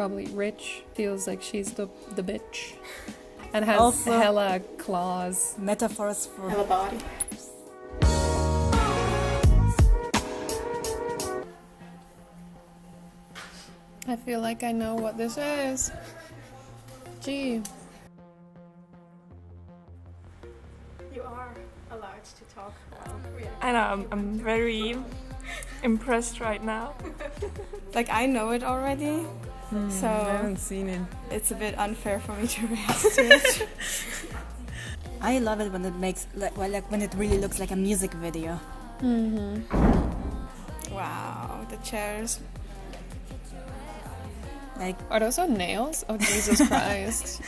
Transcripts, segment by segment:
Probably rich, feels like she's the bitch. And has Also, hella claws. Metaphors for Hella body. I feel like I know what this is. Gee. You are allowed to talk while reacting. I know, I'm very impressed right now. like I know it already, I so haven't seen it. it's a bit unfair for me to react to it. I love it when it makes like when it really looks like a music video. Wow, the chairs. Like, Are those her nails? Oh, Jesus Christ.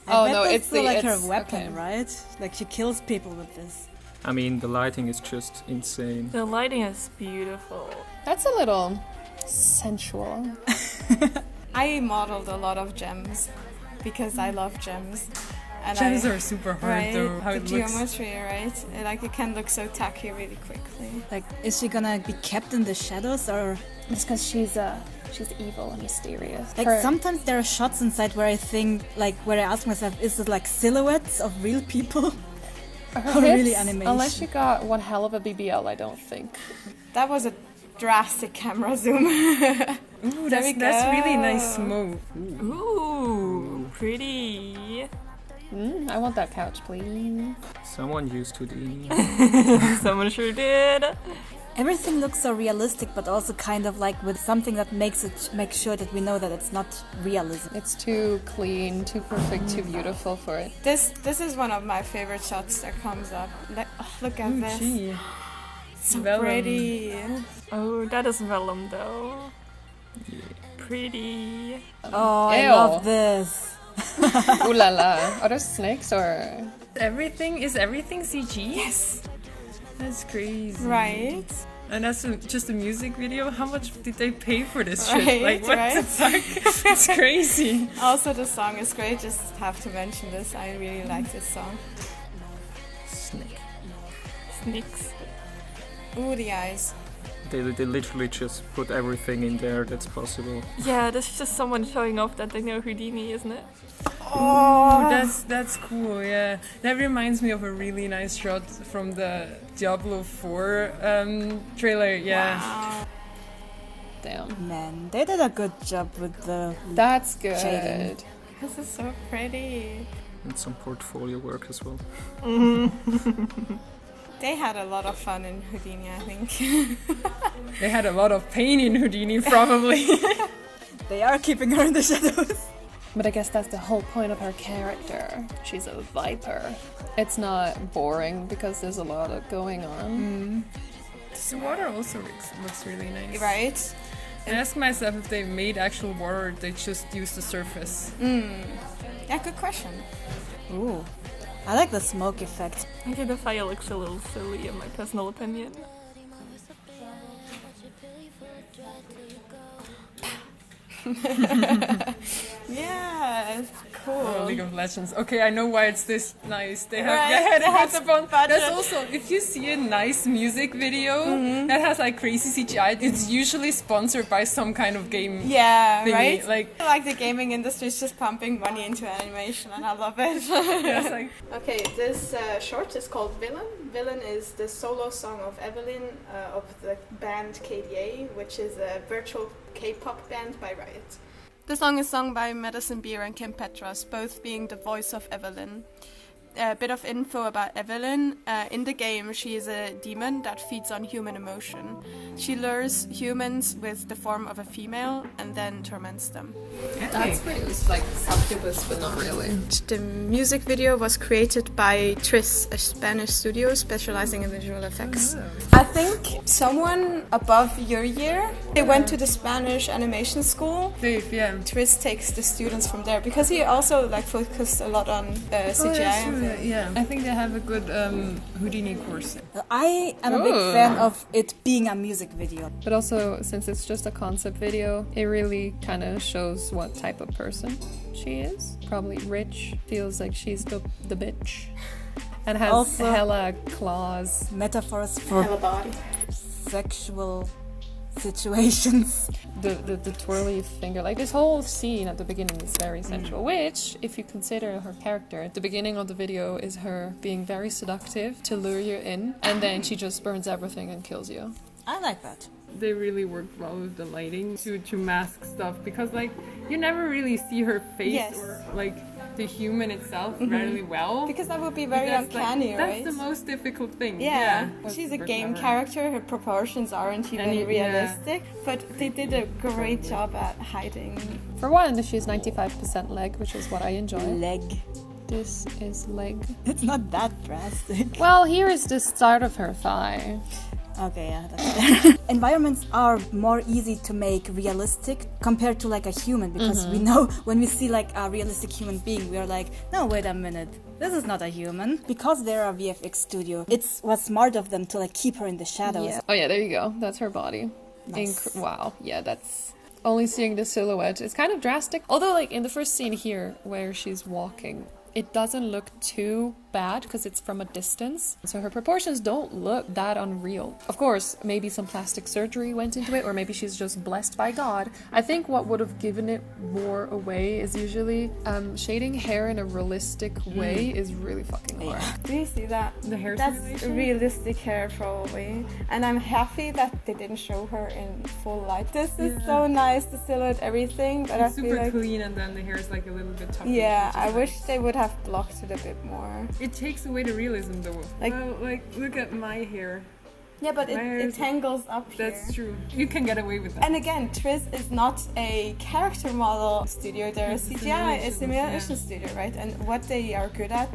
I Oh, bet no, that's it's still the- like her it's- weapon, okay. right? Like she kills people with this. I mean, the lighting is just insane. The lighting is beautiful. That's a little sensual. I modeled a lot of gems because I love gems. And Gems are super hard right? though, how the it looks. geometry, right? Like it can look so tacky really quickly. Like, is she gonna be kept in the shadows or? It's because she's evil and mysterious. Like sometimes there are shots inside where I think, like, where I ask myself, is it like silhouettes of real people? Her or really hips, animation? Unless you got one hell of a BBL, I don't think. That was a drastic camera zoom. Ooh, There we that's go. really nice move. Ooh, pretty. I want that couch, please. Someone used Houdini. Someone sure did. Everything looks so realistic, but also kind of like with something that makes sure that we know that it's not realism. It's too clean, too perfect, too beautiful for it. This is one of my favorite shots that comes up. Look at this. Gee. So Vellum. pretty. Oh, that is vellum though. Pretty. Oh, I Ew. love this. Ooh la la. Are those snakes or? Is everything CG? Yes. That's crazy. Right. And that's just a music video. How much did they pay for this Right, shit? Like, what right. the fuck? It's crazy. Also, the song is great. Just have to mention this. I really like this song. Snake. Sneaks. Ooh, the eyes. They literally just put everything in there that's possible. Yeah, that's just someone showing off that they know Houdini, isn't it? Oh, that's cool. Yeah, that reminds me of a really nice shot from the Diablo 4 trailer. Yeah. Wow. Damn. Man, they did a good job with the That's good. shading. This is so pretty. And some portfolio work as well. They had a lot of fun in Houdini, I think. They had a lot of pain in Houdini, probably. They are keeping her in the shadows. But I guess that's the whole point of her character. She's a viper. It's not boring because there's a lot of going on. The water also looks really nice. Right? I ask myself if they made actual water or they just used the surface. Yeah, good question. Ooh. I like the smoke effect. Okay, the fire looks a little silly in my personal opinion. Yes, cool. Oh, League of Legends. Okay, I know why it's this nice. They have, Right, yeah, they they have had the fun. budget. That's also, if you see a nice music video that has like crazy CGI, it's usually sponsored by some kind of game. Yeah, thingy. right? Like, the gaming industry is just pumping money into animation and I love it. yeah, it's like, Okay, this short is called Villain. Villain is the solo song of Evelynn of the band KDA, which is a virtual K-pop band by Riot. The song is sung by Madison and Petras, both being the voice of Evelynn. A bit of info about Evelynn. In the game, she is a demon that feeds on human emotion. She lures humans with the form of a female and then torments them. That's great. It's like succubus, but not really. The music video was created by Tris, a Spanish studio specializing in visual effects. I think someone above your year, they went to the Spanish animation school. Dave, yeah. Tris takes the students from there because he also like focused a lot on CGI. Yeah, I think they have a good Houdini course. I am a big fan of it being a music video. But also, since it's just a concept video, it really kind of shows what type of person she is. Probably rich, feels like she's the bitch. And has Also- hella claws. Metaphors for Hella body. sexual situations. The twirly finger, like this whole scene at the beginning is very sensual, which, if you consider her character, the beginning of the video is her being very seductive to lure you in, and then she just burns everything and kills you. I like that. They really worked well with the lighting to mask stuff, because like you never really see her face Yes. or like the human itself really well. Because that would be very That's, like, uncanny, right? That's the most difficult thing. Yeah, That's she's a super game clever. character. Her proportions aren't even And realistic, but they did a great job at hiding. For one, she's 95% leg, which is what I enjoy. Leg. This is leg. It's not that drastic. Well, here is the start of her thigh. Okay, yeah, that's fair. Environments are more easy to make realistic compared to like a human, because we know when we see like a realistic human being, we are like, no, wait a minute, this is not a human. Because they're a VFX studio, it was smart of them to like keep her in the shadows. Yeah. Oh yeah, there you go. That's her body. Nice. Wow. Yeah, that's only seeing the silhouette. It's kind of drastic. Although, like in the first scene here, where she's walking, it doesn't look too bad because it's from a distance. So her proportions don't look that unreal. Of course, maybe some plastic surgery went into it, or maybe she's just blessed by God. I think what would have given it more away is usually shading hair in a realistic way is really fucking hard. Do you see that? The hair That's simulation? realistic hair, probably. And I'm happy that they didn't show her in full light. This is so nice, the silhouette, everything. But I It's feel super like, clean, and then the hair is like a little bit tough. yeah, I wish they would have blocked it a bit more. It takes away the realism though. Like- Like look at my hair. Yeah, but My hair it is- tangles up here. That's true. You can get away with that. And again, Triz is not a character model studio. They're a It's a CGI, a simulation, simulation studio, right? And what they are good at,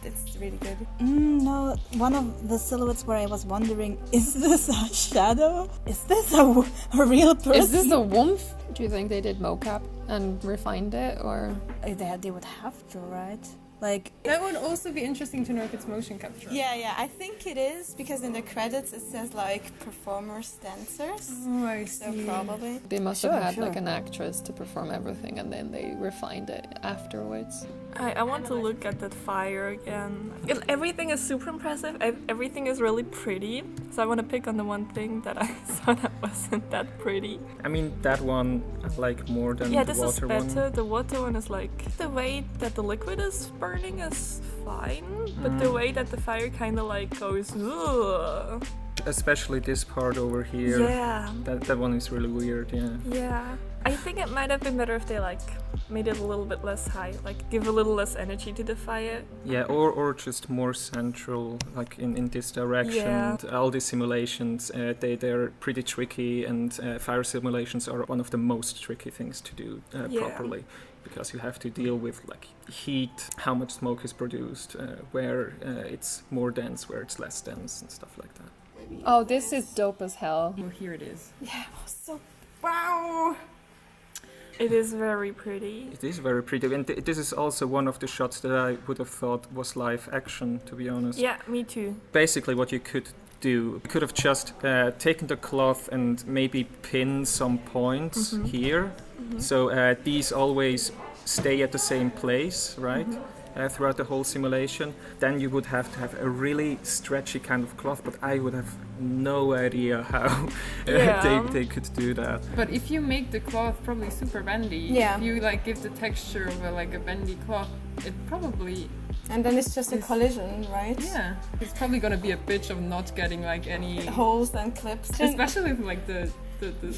it's really good. No, one of the silhouettes where I was wondering, is this a shadow? Is this a real person? Is this a wolf? Do you think they did mocap and refined it, or? They would have to, right? Like, That would also be interesting to know if it's motion capture. Yeah, I think it is, because in the credits it says like performers, dancers. Oh, I So see. probably. They must Sure, have had sure. like an actress to perform everything, and then they refined it afterwards. I want to look at that fire again. Everything is super impressive. Everything is really pretty. So I want to pick on the one thing that I saw that wasn't that pretty. I mean, that one I like more than Yeah, the this is water better. one. The water one is like, the way that the liquid is burning is fine, but the way that the fire kind of like goes, ugh. Especially this part over here. Yeah. That one is really weird, yeah. Yeah. I think it might have been better if they like made it a little bit less high, like give a little less energy to the fire. Yeah, or just more central, like in this direction. Yeah. All these simulations, they're pretty tricky, and fire simulations are one of the most tricky things to do Yeah. properly, because you have to deal with like heat, how much smoke is produced, where it's more dense, where it's less dense, and stuff like that. Oh, this is dope as hell. Well, here it is. Yeah, so wow. It is very pretty. It is very pretty, and this is also one of the shots that I would have thought was live action, to be honest. Yeah, me too. Basically, what you could do, you could have just taken the cloth and maybe pin some points here, so these always stay at the same place, right? Throughout the whole simulation. Then you would have to have a really stretchy kind of cloth, but I would have no idea how Yeah. they could do that. But if you make the cloth probably super bendy, Yeah. if you like give the texture of a bendy cloth, it probably, And then it's just a collision, right? yeah, it's probably gonna be a bitch of not getting like any, Holes and clips. especially with like the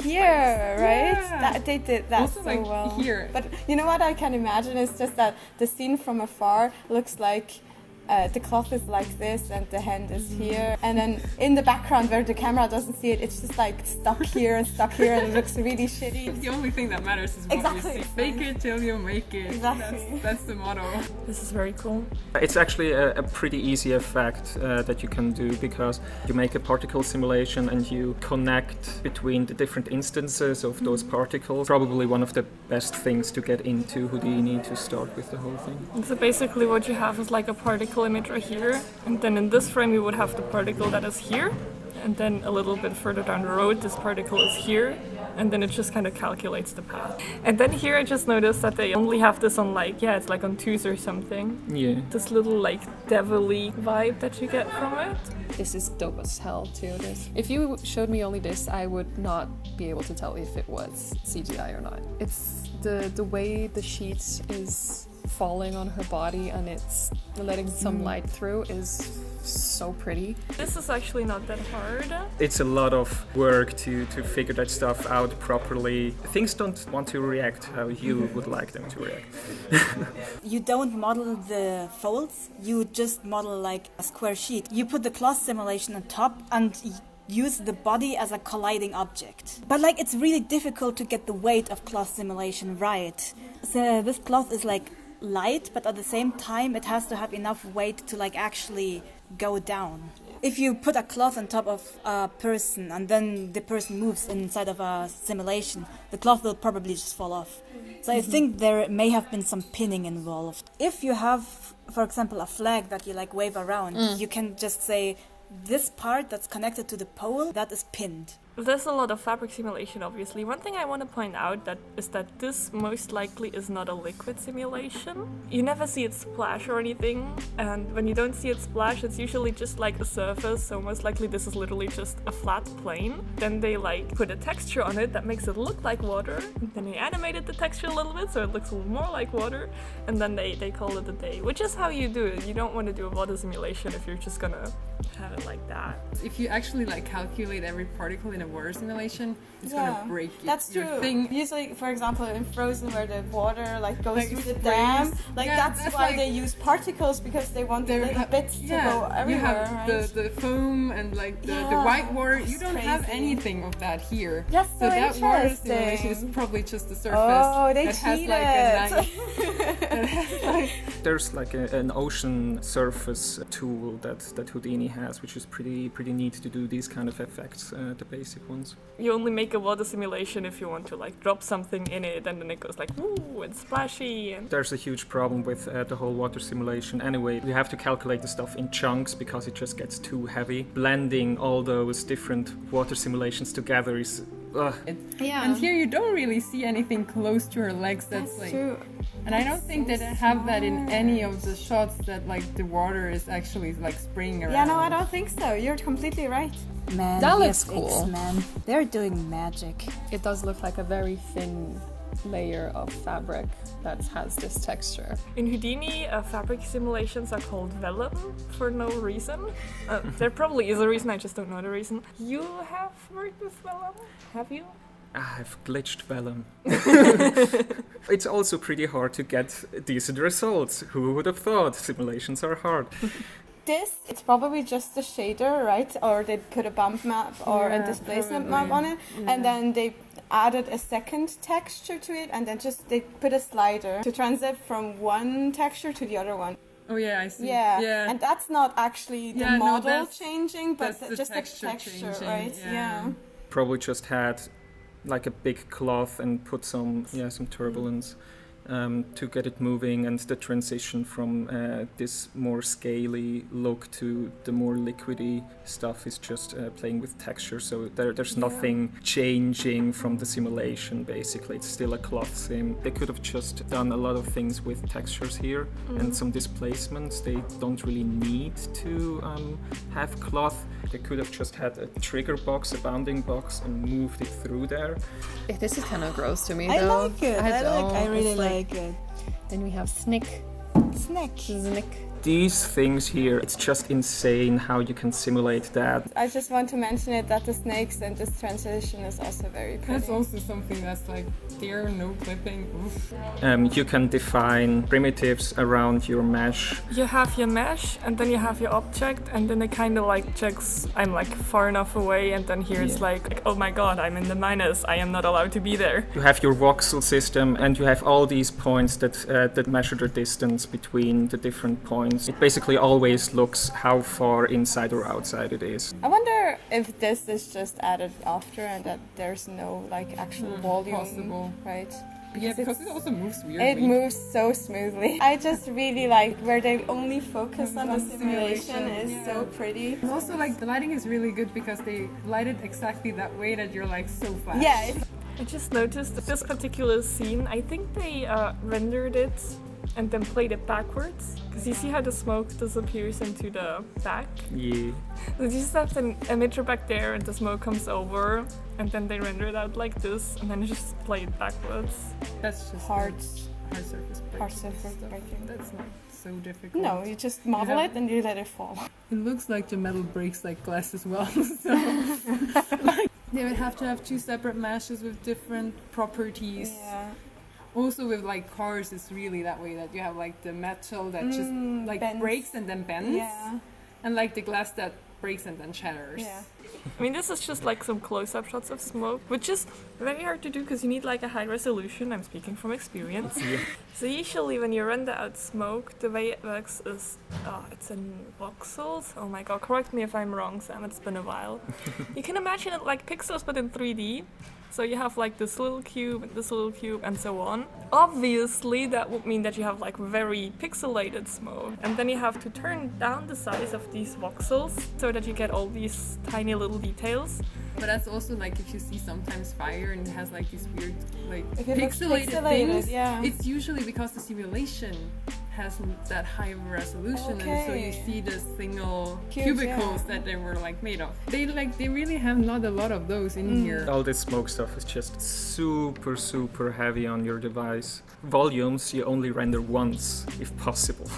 Here, right? Yeah. That, they did that Also, so like, well. here. But you know what I can imagine is just that the scene from afar looks like the cloth is like this and the hand is here, and then in the background where the camera doesn't see it, it's just like stuck here and it looks really shitty. The only thing that matters is what Exactly. you see. Fake it till you make it. Exactly. That's the motto. This is very cool. It's actually a pretty easy effect that you can do, because you make a particle simulation and you connect between the different instances of those particles. Probably one of the best things to get into Houdini to start with the whole thing. And so basically what you have is like a particle image right here, and then in this frame you would have the particle that is here, and then a little bit further down the road this particle is here, and then it just kind of calculates the path. And then here I just noticed that they only have this on like, yeah, it's like on 2s or something. Yeah. This little like devilly vibe that you get from it. This is dope as hell too. If you showed me only this, I would not be able to tell if it was CGI or not. It's the way the sheet is falling on her body and it's letting some light through is so pretty. This is actually not that hard. It's a lot of work to figure that stuff out properly. Things don't want to react how you would like them to react. You don't model the folds, you just model like a square sheet. You put the cloth simulation on top and use the body as a colliding object. But like it's really difficult to get the weight of cloth simulation right. So this cloth is like light, but at the same time it has to have enough weight to like actually go down. If you put a cloth on top of a person and then the person moves inside of a simulation, the cloth will probably just fall off. So I think there may have been some pinning involved. If you have, for example, a flag that you like wave around, you can just say this part that's connected to the pole, that is pinned. There's a lot of fabric simulation, obviously. One thing I want to point out is that this most likely is not a liquid simulation. You never see it splash or anything, and when you don't see it splash, it's usually just like a surface, so most likely this is literally just a flat plane. Then they like put a texture on it that makes it look like water, and then they animated the texture a little bit so it looks a little more like water, and then they call it a day, which is how you do it. You don't want to do a water simulation if you're just gonna have it like that. If you actually like calculate every particle in a water simulation, it's gonna break it. That's your true. thing. Usually, for example, in Frozen, where the water like goes Like through the sprays. dam, like Yeah, that's that's why like- they use particles, because they want the little bits to go everywhere, you have right? the foam and like the Yeah, white water. You it's don't have crazy. anything of that here. That's so so that water simulation interesting. is probably just the surface. Oh, they that has cheated. like a nice, that has like There's like an ocean surface tool that Houdini has, which is pretty neat to do these kind of effects, the basic ones. You only make a water simulation if you want to like drop something in it, and then it goes like woo and splashy. And There's a huge problem with the whole water simulation. Anyway, you have to calculate the stuff in chunks because it just gets too heavy. Blending all those different water simulations together is... Yeah. And here you don't really see anything close to her legs. That's like, true. and I don't think they have that in any of the shots that like the water is actually like spraying around. Yeah, no, I don't think so. You're completely right. Man, That looks VFX, cool. man. They're doing magic. It does look like a very thin layer of fabric that has this texture. in Houdini, fabric simulations are called vellum for no reason. There probably is a reason, I just don't know the reason. You have worked with vellum? Have you? I've glitched vellum. It's also pretty hard to get decent results. Who would have thought? Simulations are hard. This, it's probably just a shader, right? Or they put a bump map or a displacement map on it, and then they added a second texture to it, and then just they put a slider to transit from one texture to the other one. Oh yeah, I see. Yeah, and that's not actually the Yeah, no, model that's- changing, but that's the just texture the texture, changing, right? yeah. Probably just had like a big cloth and put some turbulence to get it moving, and the transition from this more scaly look to the more liquidy stuff is just playing with texture. So there's nothing changing from the simulation. Basically, it's still a cloth sim. They could have just done a lot of things with textures here and some displacements. They don't really need to have cloth. They could have just had a trigger box, a bounding box, and moved it through there. This is kind of gross to me, I though. like it. I really like it. Then we have Snick. Snack. Snick. These things here, it's just insane how you can simulate that. I just want to mention it that the snakes and this transition is also very pretty. That's also something that's like there, no clipping. Oof. You can define primitives around your mesh. You have your mesh, and then you have your object, and then it kind of like checks I'm like far enough away, and then here it's like, oh my god, I'm in the minus, I am not allowed to be there. You have your voxel system, and you have all these points that measure the distance between the different points. It basically always looks how far inside or outside it is. I wonder if this is just added after and that there's no like actual volume, possible. right? Yeah, because it also moves weirdly. It moves so smoothly. I just really like where they only focus on the simulation. Is so pretty. It's also like the lighting is really good because they light it exactly that way that you're like so fast. Yeah, I just noticed that this particular scene, I think they rendered it and then played it backwards. Because you see how the smoke disappears into the back? Yeah. So you just have an emitter back there and the smoke comes over and then they render it out like this and then you just play it backwards. That's just Hard surface breaking. Hard surface breaking. That's not so difficult. No, you just model it and you let it fall. It looks like the metal breaks like glass as well. So like, they would have to have two separate meshes with different properties. Yeah. Also with like cars, it's really that way that you have like the metal that just like bends. breaks and then bends, Yeah. and like the glass that breaks and then shatters. Yeah. I mean, this is just like some close-up shots of smoke, which is very hard to do because you need like a high resolution. I'm speaking from experience. Yeah. So usually when you render out smoke, the way it works is, it's in voxels. Oh my god, correct me if I'm wrong, Sam, it's been a while. You can imagine it like pixels but in 3D. So you have like this little cube and this little cube and so on. Obviously that would mean that you have like very pixelated smoke. And then you have to turn down the size of these voxels so that you get all these tiny little details. But that's also like if you see sometimes fire and it has like these weird like If it looks pixelated pixelated, things, yeah. it's usually because the simulation hasn't that high of a resolution, and so you Okay. see the single Cubes, cubicles yeah. that they were like made of. They really have not a lot of those in here. All this smoke stuff is just super heavy on your device. Volumes you only render once, if possible.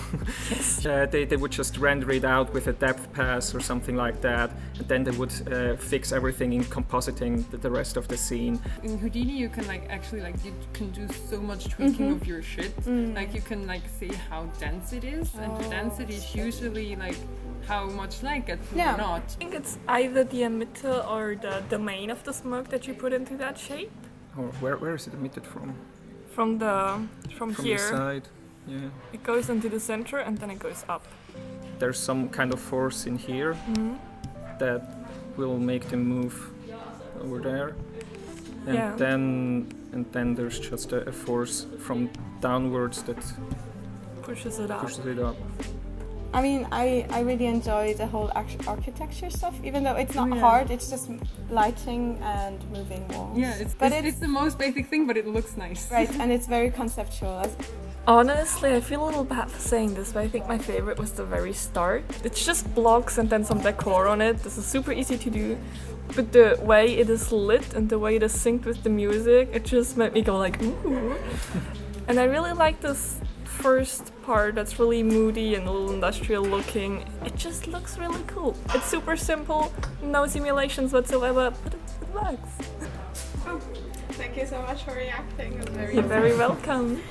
They would just render it out with a depth pass or something like that, and then they would fix everything in compositing the rest of the scene. In Houdini, you can like actually like you can do so much tweaking of your shit. Like you can like say how dense it is, and the density is usually like how much light gets Yeah. or not. I think it's either the emitter or the domain of the smoke that you put into that shape. Or where is it emitted from? From From here, the side. Yeah. it goes into the center and then it goes up. There's some kind of force in here that will make them move over there. And Yeah. then there's just a force from downwards that Pushes it up. pushes it up. I mean, I really enjoy the whole architecture stuff, even though it's not Yeah. hard, it's just lighting and moving walls. Yeah, But it's the most basic thing, but it looks nice. Right, and it's very conceptual. Honestly, I feel a little bad for saying this, but I think my favorite was the very start. It's just blocks and then some decor on it. This is super easy to do. But the way it is lit and the way it is synced with the music, it just made me go like, ooh. And I really like this first part that's really moody and a little industrial looking. It just looks really cool. It's super simple, no simulations whatsoever, but it works. Thank you so much for reacting. It was very You're very welcome.